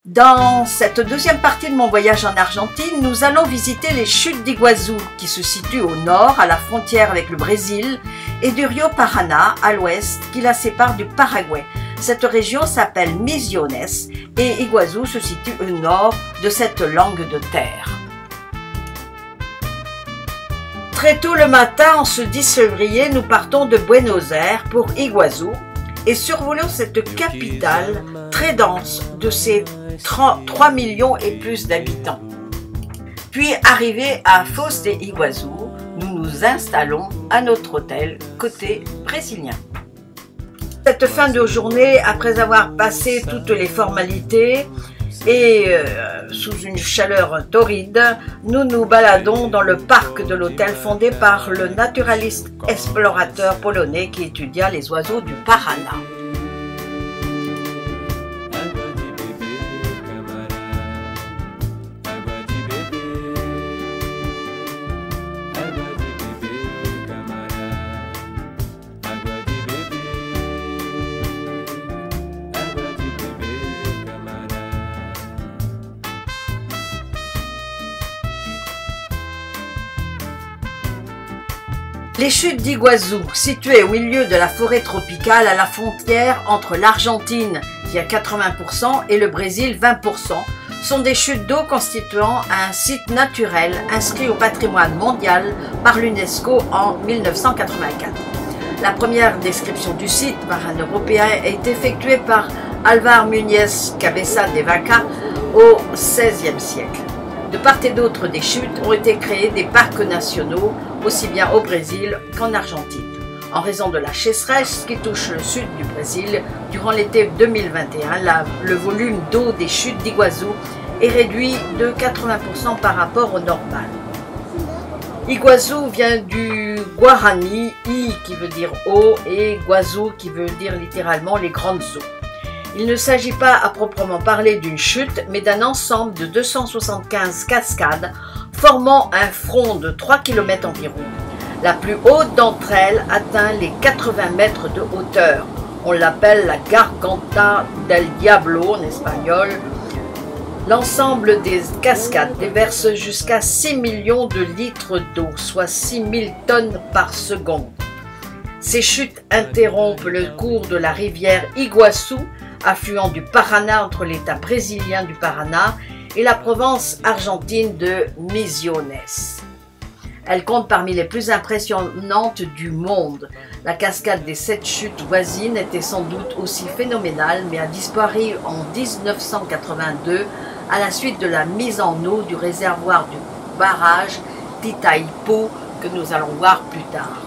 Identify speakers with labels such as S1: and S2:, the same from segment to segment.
S1: Dans cette deuxième partie de mon voyage en Argentine, nous allons visiter les chutes d'Iguazú qui se situent au nord, à la frontière avec le Brésil, et du Rio Paraná à l'ouest qui la sépare du Paraguay. Cette région s'appelle Misiones et Iguazú se situe au nord de cette langue de terre. Très tôt le matin, en ce 10 février, nous partons de Buenos Aires pour Iguazú et survolons cette capitale très dense de ses 3 millions et plus d'habitants. Puis, arrivés à Foz de Iguazú, nous nous installons à notre hôtel côté brésilien. Cette fin de journée, après avoir passé toutes les formalités et sous une chaleur torride, nous nous baladons dans le parc de l'hôtel fondé par le naturaliste explorateur polonais qui étudia les oiseaux du Paraná. Les chutes d'Iguazú, situées au milieu de la forêt tropicale à la frontière entre l'Argentine, qui a 80%, et le Brésil, 20%, sont des chutes d'eau constituant un site naturel inscrit au patrimoine mondial par l'UNESCO en 1984. La première description du site par un Européen est effectuée par Álvar Muñez Cabeza de Vaca au XVIe siècle. De part et d'autre des chutes ont été créés des parcs nationaux, aussi bien au Brésil qu'en Argentine. En raison de la sécheresse qui touche le sud du Brésil, durant l'été 2021, le volume d'eau des chutes d'Iguazú est réduit de 80% par rapport au normal. Iguazú vient du guarani, I qui veut dire eau et Guazú qui veut dire littéralement les grandes eaux. Il ne s'agit pas à proprement parler d'une chute, mais d'un ensemble de 275 cascades formant un front de 3 km environ. La plus haute d'entre elles atteint les 80 mètres de hauteur. On l'appelle la Garganta del Diablo en espagnol. L'ensemble des cascades déverse jusqu'à 6 millions de litres d'eau, soit 6 000 tonnes par seconde. Ces chutes interrompent le cours de la rivière Iguaçu, affluent du Paraná entre l'État brésilien du Paraná et la province argentine de Misiones. Elle compte parmi les plus impressionnantes du monde. La cascade des 7 chutes voisines était sans doute aussi phénoménale, mais a disparu en 1982 à la suite de la mise en eau du réservoir du barrage d'Itaipu que nous allons voir plus tard.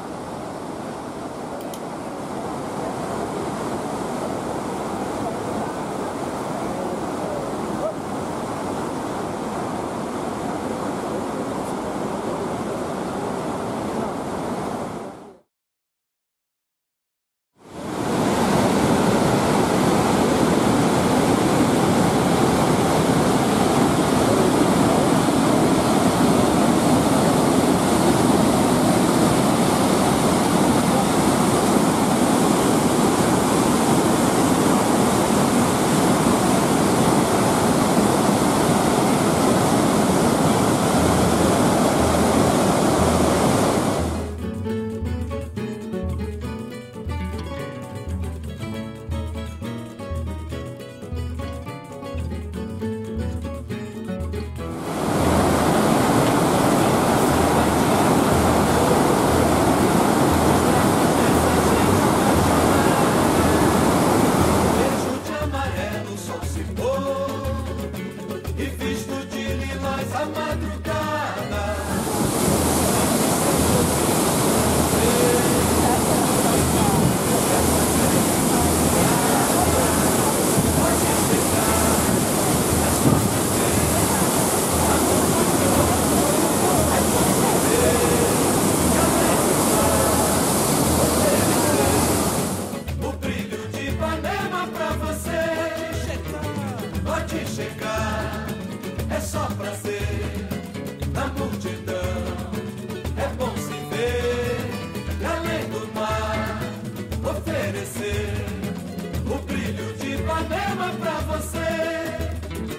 S2: oferecer o brilho de Ipanema pra você.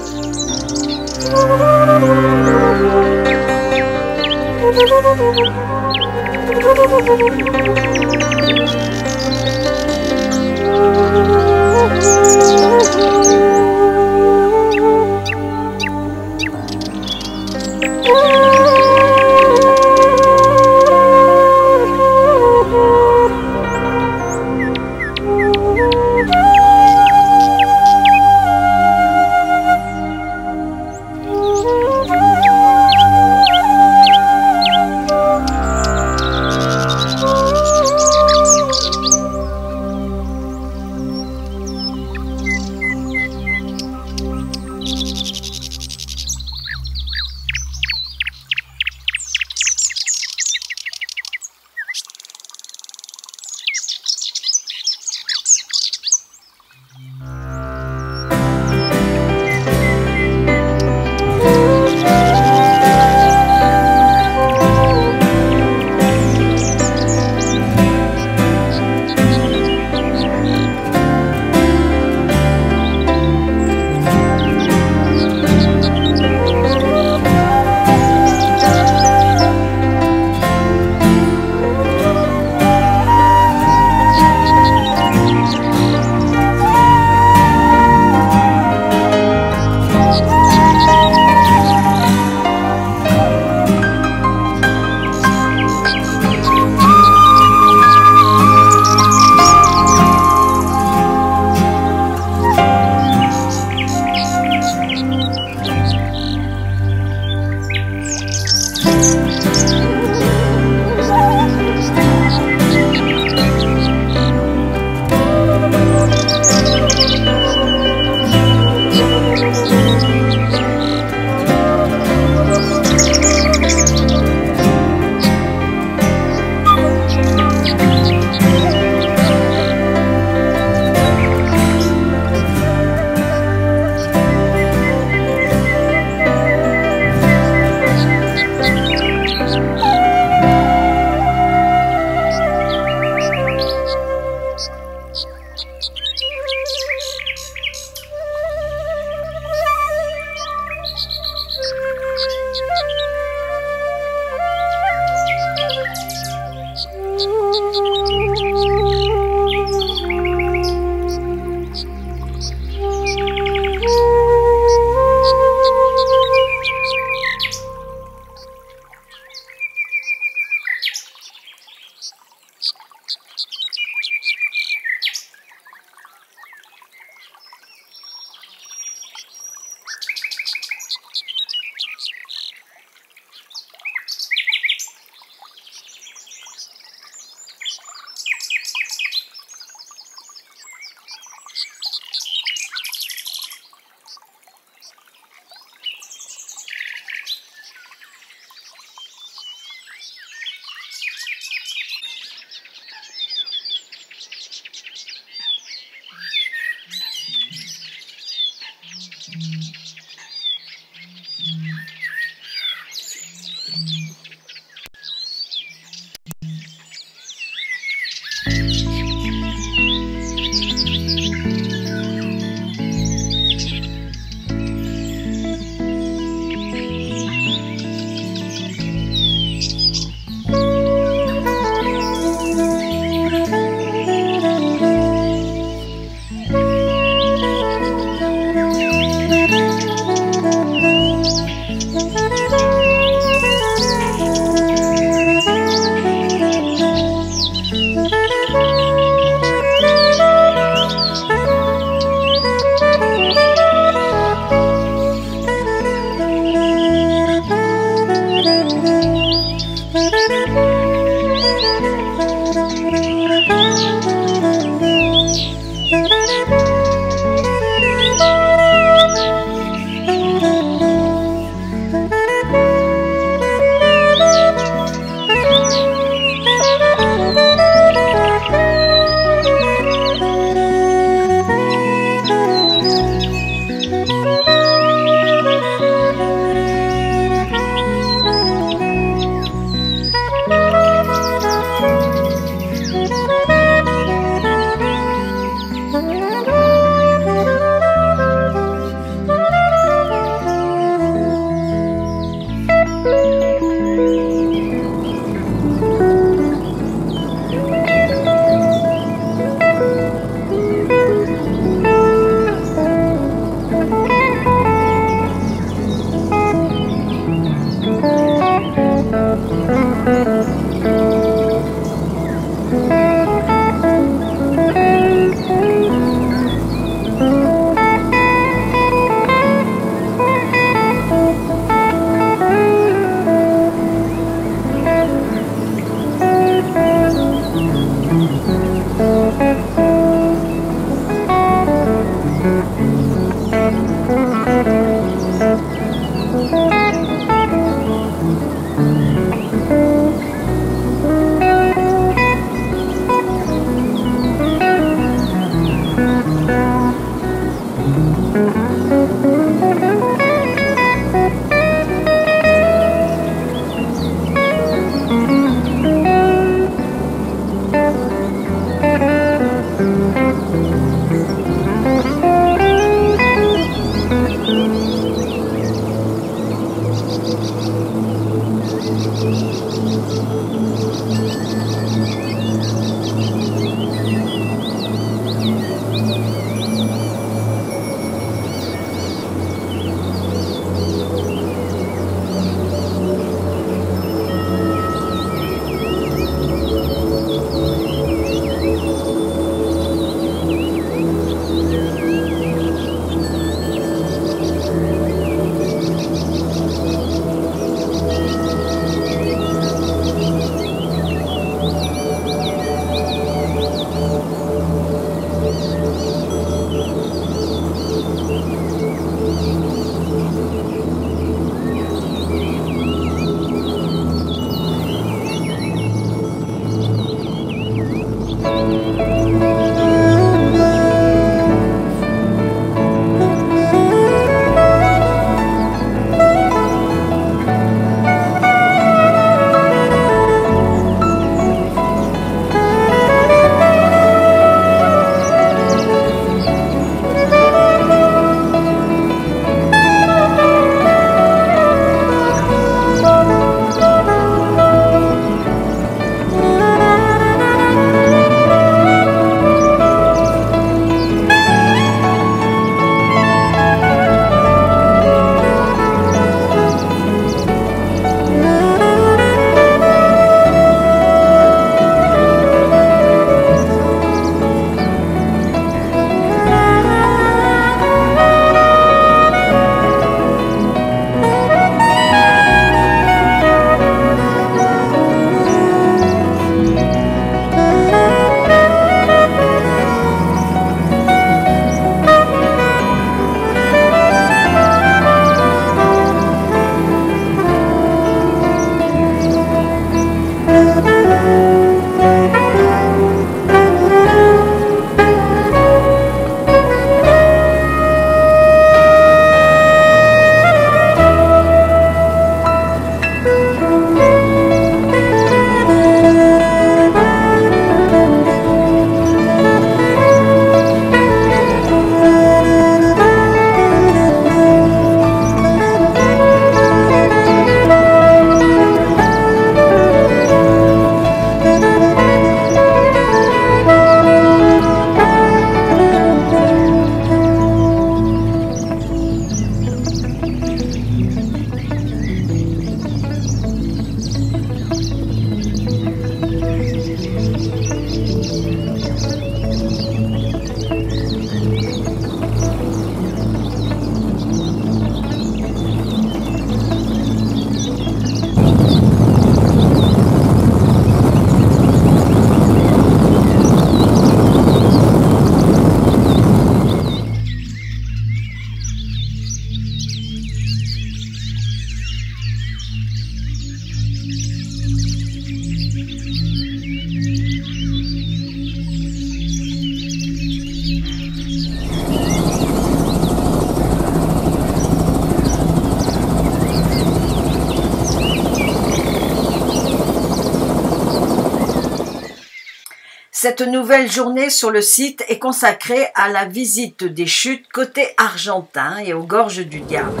S1: Cette nouvelle journée sur le site est consacrée à la visite des chutes côté argentin et aux gorges du Diable.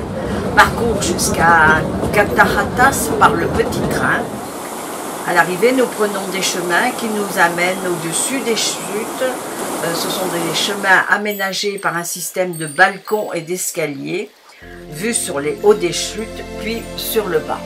S1: Parcours jusqu'à Cataratas par le petit train. À l'arrivée, nous prenons des chemins qui nous amènent au-dessus des chutes. Ce sont des chemins aménagés par un système de balcons et d'escaliers, vus sur les hauts des chutes, puis sur le bas.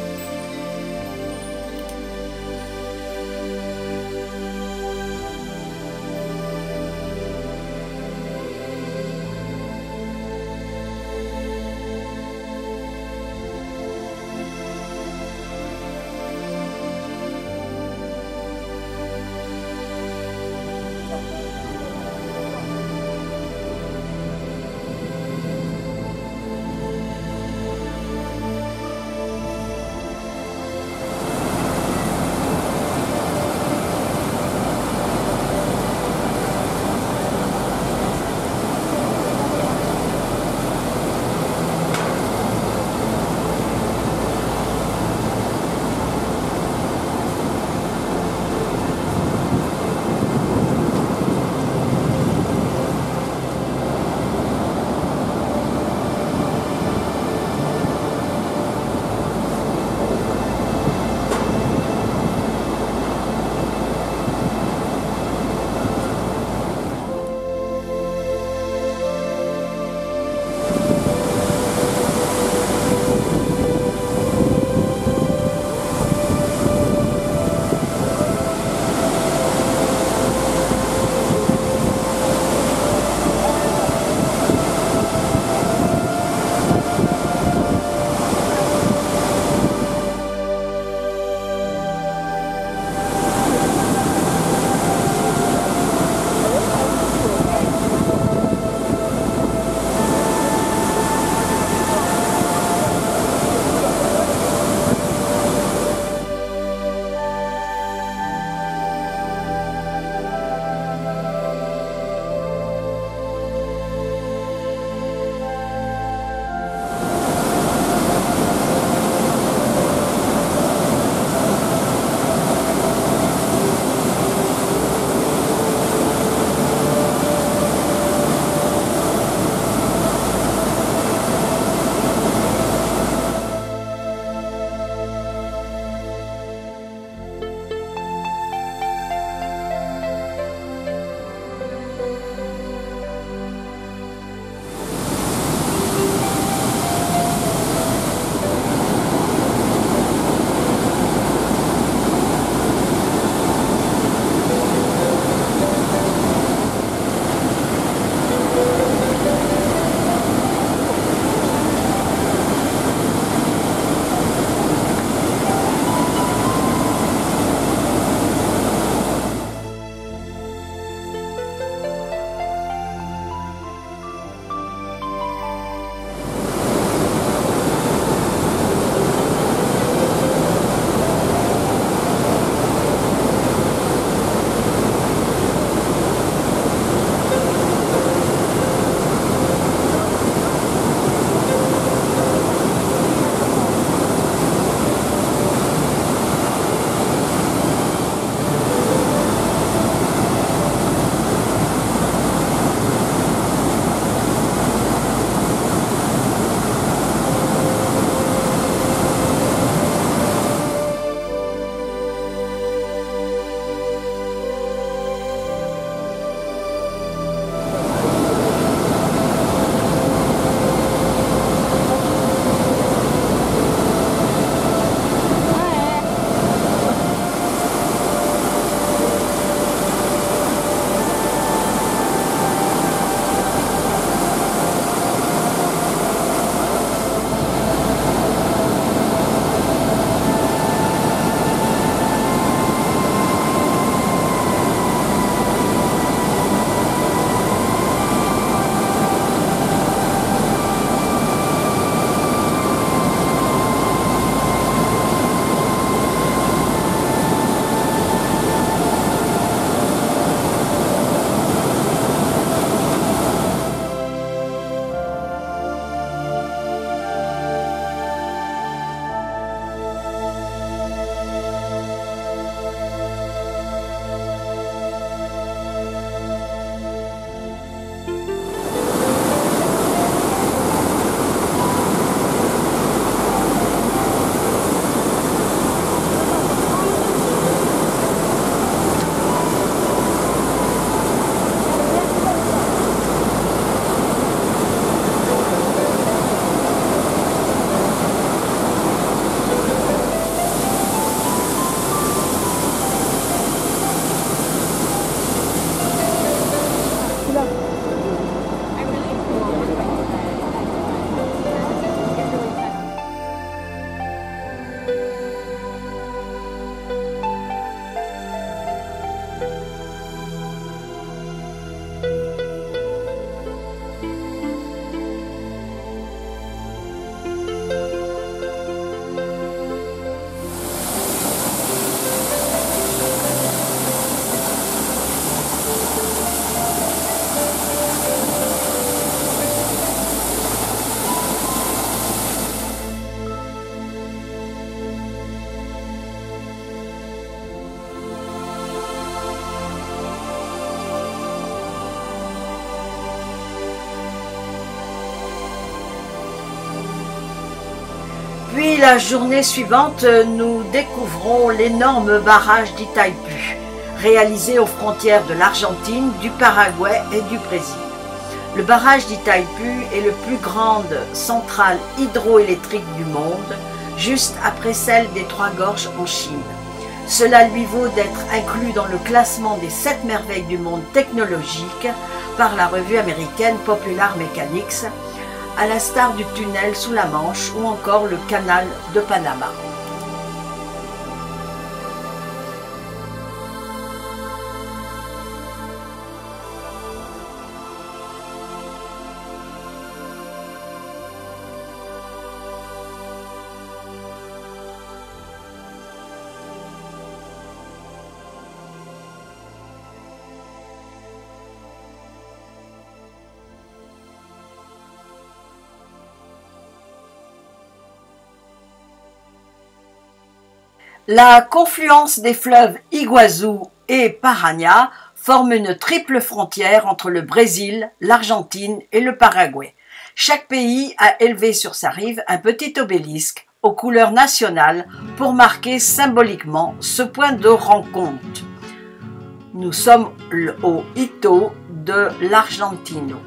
S1: Puis la journée suivante, nous découvrons l'énorme barrage d'Itaipú, réalisé aux frontières de l'Argentine, du Paraguay et du Brésil. Le barrage d'Itaipú est le plus grande centrale hydroélectrique du monde, juste après celle des Trois Gorges en Chine. Cela lui vaut d'être inclus dans le classement des 7 merveilles du monde technologique par la revue américaine Popular Mechanics, à l'instar du tunnel sous la Manche ou encore le canal de Panama. La confluence des fleuves Iguazu et Paraná forme une triple frontière entre le Brésil, l'Argentine et le Paraguay. Chaque pays a élevé sur sa rive un petit obélisque aux couleurs nationales pour marquer symboliquement ce point de rencontre. Nous sommes au Ito de l'Argentino.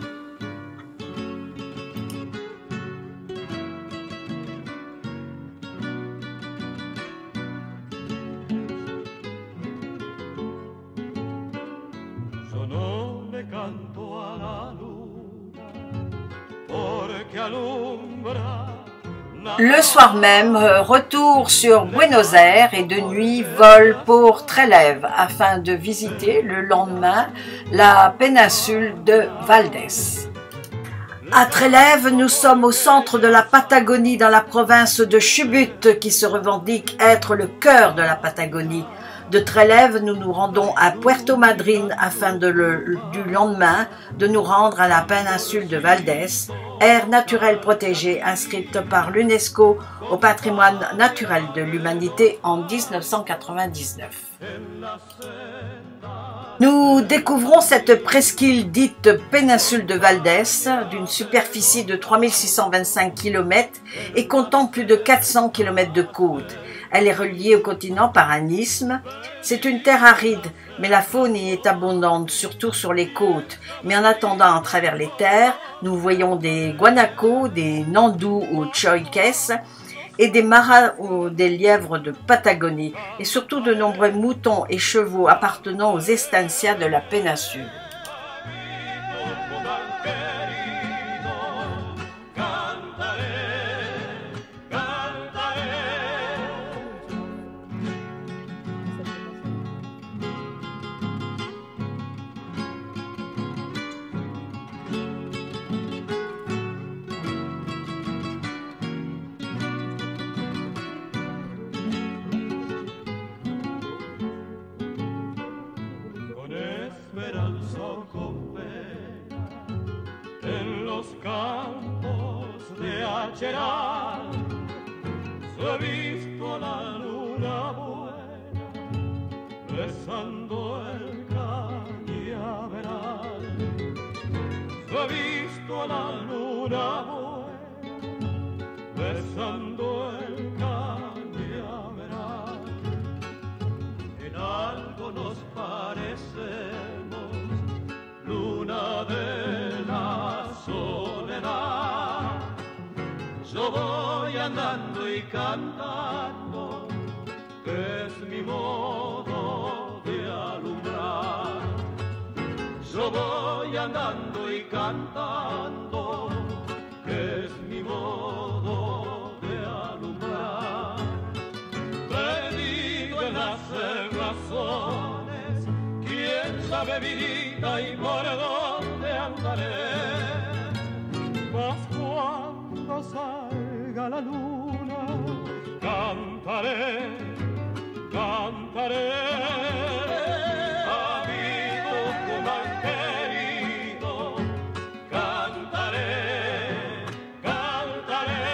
S1: Le soir même, retour sur Buenos Aires et de nuit, vol pour Trelew afin de visiter le lendemain la péninsule de Valdés. À Trelew, nous sommes au centre de la Patagonie dans la province de Chubut qui se revendique être le cœur de la Patagonie. De Trelew, nous nous rendons à Puerto Madryn afin du lendemain de nous rendre à la péninsule de Valdés, aire naturelle protégée inscrite par l'UNESCO au patrimoine naturel de l'humanité en 1999. Nous découvrons cette presqu'île dite péninsule de Valdés, d'une superficie de 3625 km et comptant plus de 400 km de côte. Elle est reliée au continent par un isthme. C'est une terre aride, mais la faune y est abondante, surtout sur les côtes. Mais en attendant, à travers les terres, nous voyons des guanacos, des nandous ou choiques, et des maras ou des lièvres de Patagonie, et surtout de nombreux moutons et chevaux appartenant aux estancias de la péninsule.
S2: He visto a la luna buena besando el cañaveral. He visto a la luna buena besando el cañaveral. En algo nos parecemos, luna de la soledad. Yo voy andando y cantando, que es mi modo de alumbrar. Yo voy andando y cantando, que es mi modo de alumbrar. Perdido en las razones, quién sabe vidita y por dónde andaré. Mas cuando salga la luna, cantaré, cantaré. Amigo Tucumán querido, cantaré, cantaré.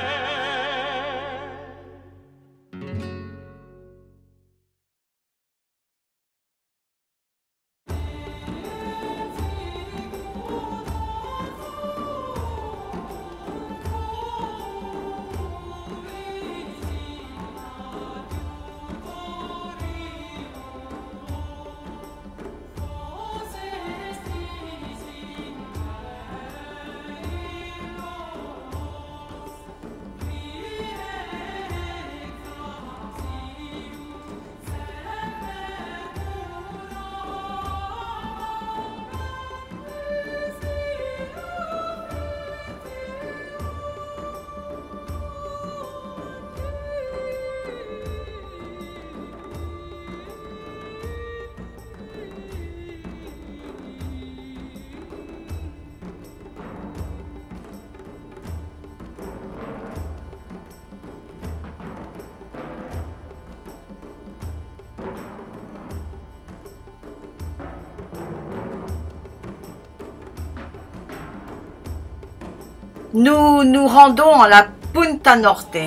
S1: Nous nous rendons à la Punta Norte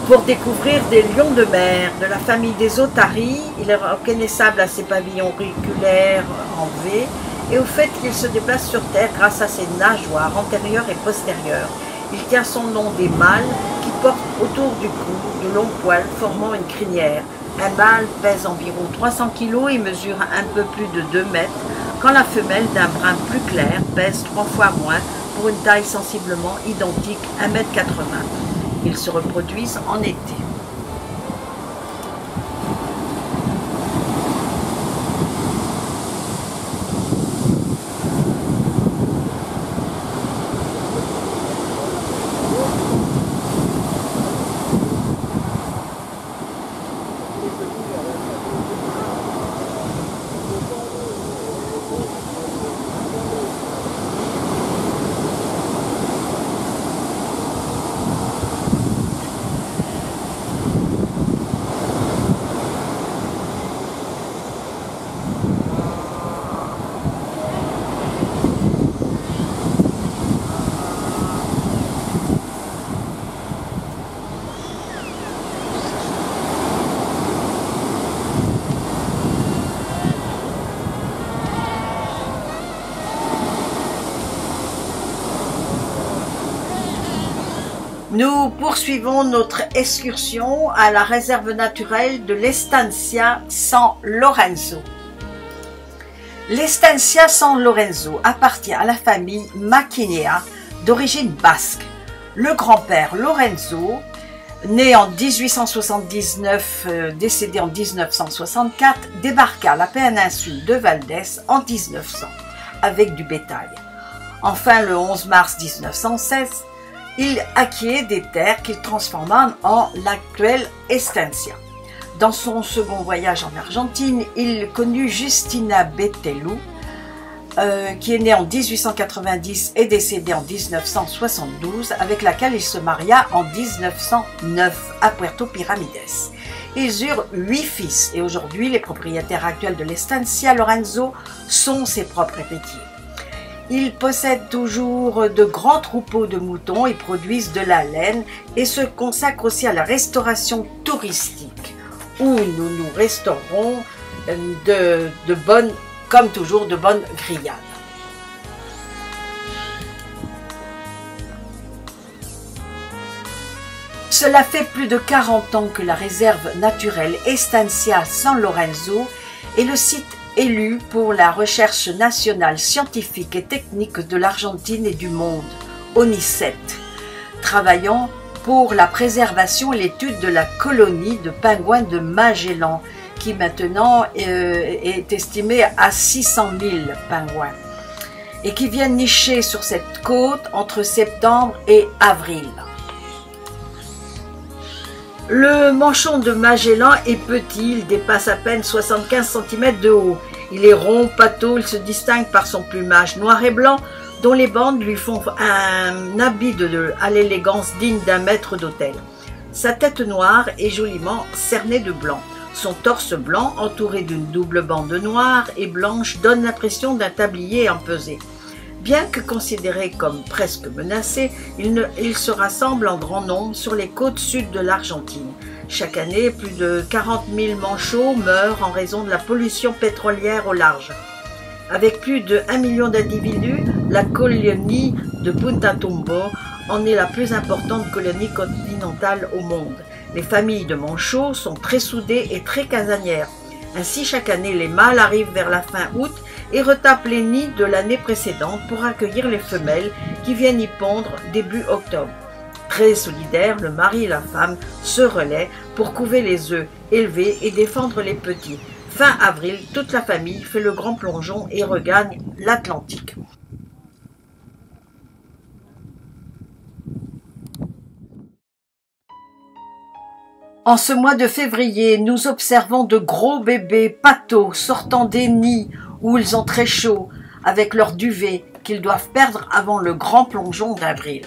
S1: pour découvrir des lions de mer de la famille des otaries. Il est reconnaissable à ses pavillons auriculaires en V et au fait qu'il se déplace sur terre grâce à ses nageoires antérieures et postérieures. Il tient son nom des mâles qui portent autour du cou de longs poils formant une crinière. Un mâle pèse environ 300 kg et mesure un peu plus de 2 mètres, quand la femelle d'un brun plus clair pèse 3 fois moins pour une taille sensiblement identique, 1,80 m. Ils se reproduisent en été. Nous poursuivons notre excursion à la réserve naturelle de l'Estancia San Lorenzo. L'Estancia San Lorenzo appartient à la famille Maquinea d'origine basque. Le grand-père Lorenzo, né en 1879, décédé en 1964, débarqua à la péninsule de Valdès en 1900 avec du bétail. Enfin, le 11 mars 1916, il acquiert des terres qu'il transforma en l'actuelle Estancia. Dans son second voyage en Argentine, il connut Justina Betelou, qui est née en 1890 et décédée en 1972, avec laquelle il se maria en 1909 à Puerto Piramides. Ils eurent 8 fils et aujourd'hui les propriétaires actuels de l'Estancia Lorenzo sont ses propres héritiers. Ils possèdent toujours de grands troupeaux de moutons et produisent de la laine et se consacrent aussi à la restauration touristique où nous nous restaurerons comme toujours, de bonnes grillades. Cela fait plus de 40 ans que la réserve naturelle Estancia San Lorenzo est le site élu pour la recherche nationale scientifique et technique de l'Argentine et du monde, ONICET, travaillant pour la préservation et l'étude de la colonie de pingouins de Magellan, qui maintenant est estimée à 600 000 pingouins, et qui viennent nicher sur cette côte entre septembre et avril. Le manchon de Magellan est petit, il dépasse à peine 75 cm de haut. Il est rond, pâteau, il se distingue par son plumage noir et blanc, dont les bandes lui font un habit à l'élégance digne d'un maître d'hôtel. Sa tête noire est joliment cernée de blanc. Son torse blanc, entouré d'une double bande noire et blanche, donne l'impression d'un tablier empesé. Bien que considéré comme presque menacé, il se rassemble en grand nombre sur les côtes sud de l'Argentine. Chaque année, plus de 40 000 manchots meurent en raison de la pollution pétrolière au large. Avec plus de 1 million d'individus, la colonie de Punta Tumbo en est la plus importante colonie continentale au monde. Les familles de manchots sont très soudées et très casanières. Ainsi, chaque année, les mâles arrivent vers la fin août et retapent les nids de l'année précédente pour accueillir les femelles qui viennent y pondre début octobre. Très solidaires, le mari et la femme se relaient pour couver les œufs, élever et défendre les petits. Fin avril, toute la famille fait le grand plongeon et regagne l'Atlantique. En ce mois de février, nous observons de gros bébés patos sortant des nids où ils ont très chaud, avec leur duvet qu'ils doivent perdre avant le grand plongeon d'avril.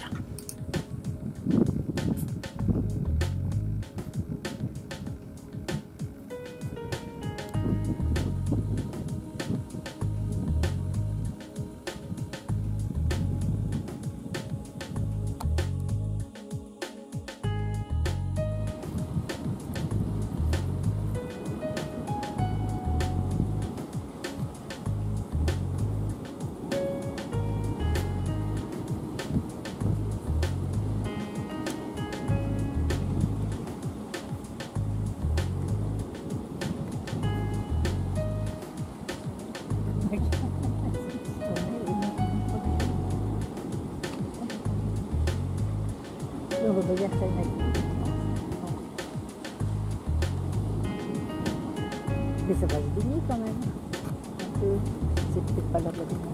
S3: on va pas dire que ça une activité. Mais ça va se baigner quand même. Donc, c'est peut-être pas l'heure de la baignade.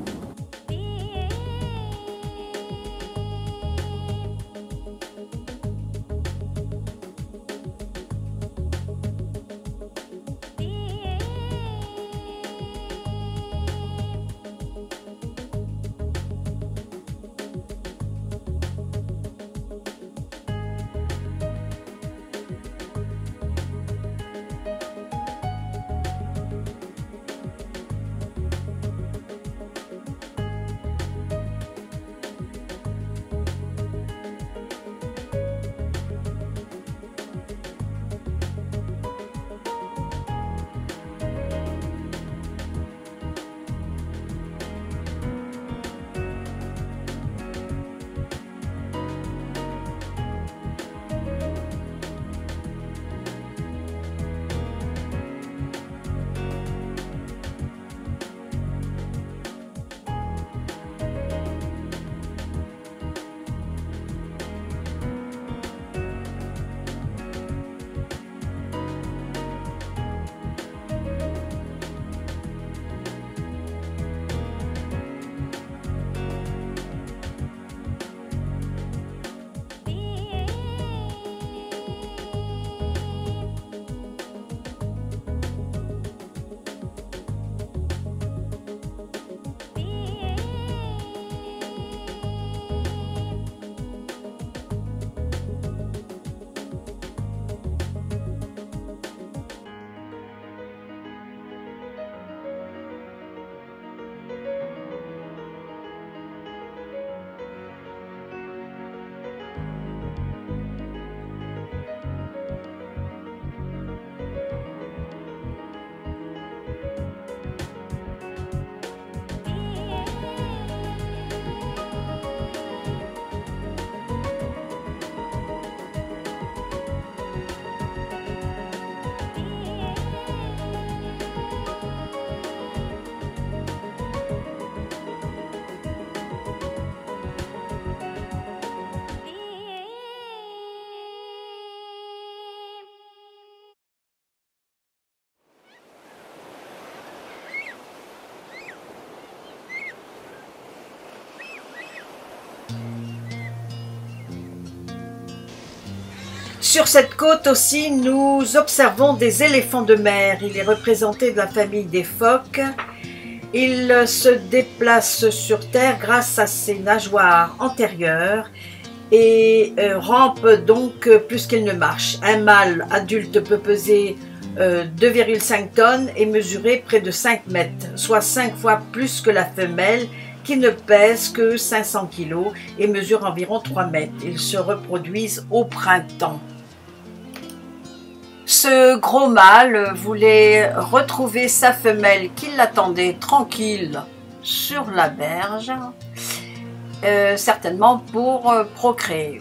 S1: Sur cette côte aussi, nous observons des éléphants de mer. Il est représenté de la famille des phoques. Il se déplace sur terre grâce à ses nageoires antérieures et rampe donc plus qu'il ne marche. Un mâle adulte peut peser 2,5 tonnes et mesurer près de 5 mètres, soit 5 fois plus que la femelle qui ne pèse que 500 kg et mesure environ 3 mètres. Ils se reproduisent au printemps. Ce gros mâle voulait retrouver sa femelle qui l'attendait tranquille sur la berge, certainement pour procréer.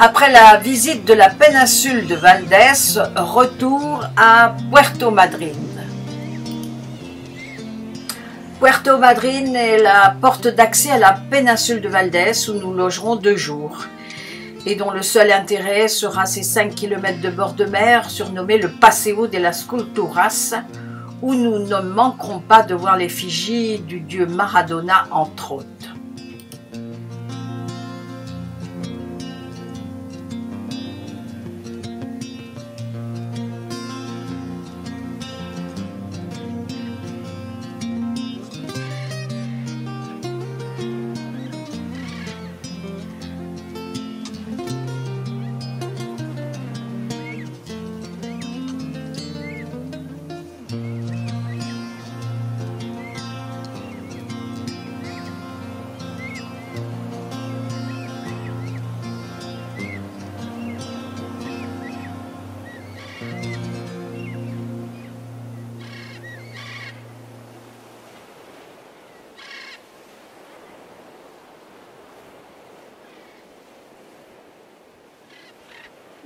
S1: Après la visite de la péninsule de Valdés, retour à Puerto Madryn. Puerto Madryn est la porte d'accès à la péninsule de Valdés où nous logerons 2 jours et dont le seul intérêt sera ces 5 km de bord de mer surnommé le Paseo de las Culturas où nous ne manquerons pas de voir l'effigie du dieu Maradona entre autres.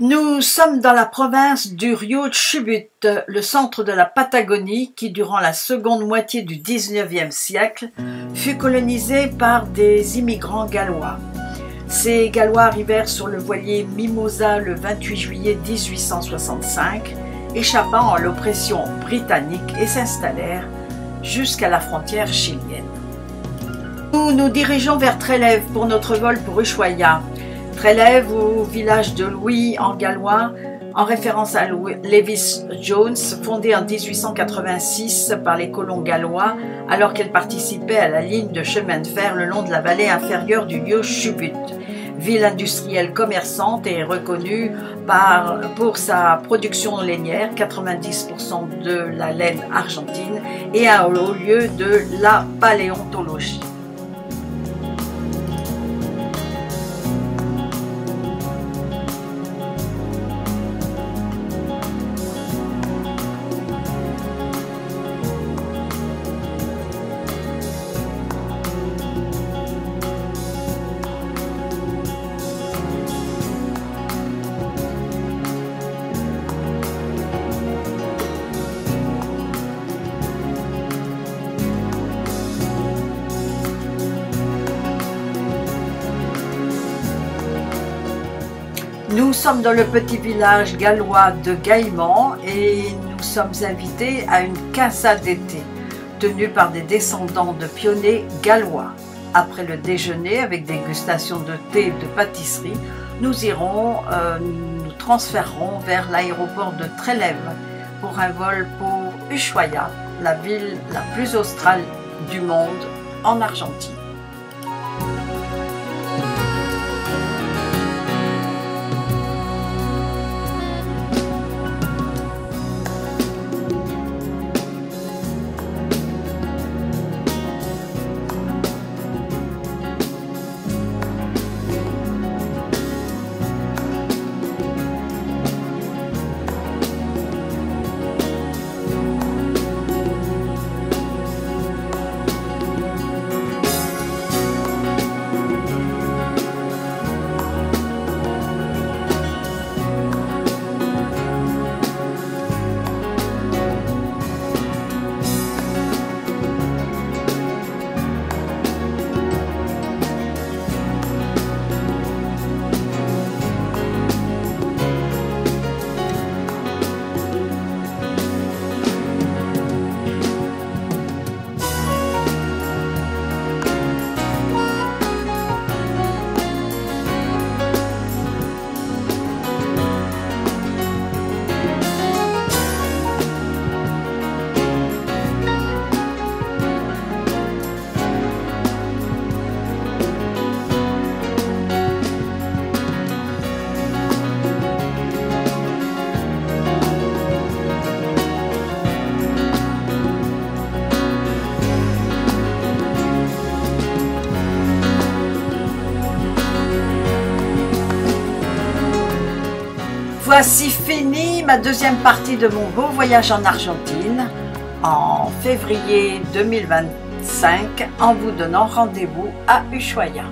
S1: Nous sommes dans la province du Rio Chubut, le centre de la Patagonie qui, durant la seconde moitié du XIXe siècle, fut colonisé par des immigrants gallois. Ces Gallois arrivèrent sur le voilier Mimosa le 28 juillet 1865, échappant à l'oppression britannique et s'installèrent jusqu'à la frontière chilienne. Nous nous dirigeons vers Trélève pour notre vol pour Ushuaia. Trélève ou village de Louis en gallois, en référence à Lewis Jones, fondé en 1886 par les colons gallois alors qu'elle participait à la ligne de chemin de fer le long de la vallée inférieure du Rio Chubut. Ville industrielle commerçante et reconnue pour sa production lainière, 90% de la laine argentine, et un haut lieu de la paléontologie. Nous sommes dans le petit village gallois de Gaillemont et nous sommes invités à une casa d'été tenue par des descendants de pionniers gallois. Après le déjeuner avec dégustation de thé et de pâtisserie, nous transférerons vers l'aéroport de Trélève pour un vol pour Ushuaia, la ville la plus australe du monde en Argentine. Voici fini ma deuxième partie de mon beau voyage en Argentine en février 2025 en vous donnant rendez-vous à Ushuaia.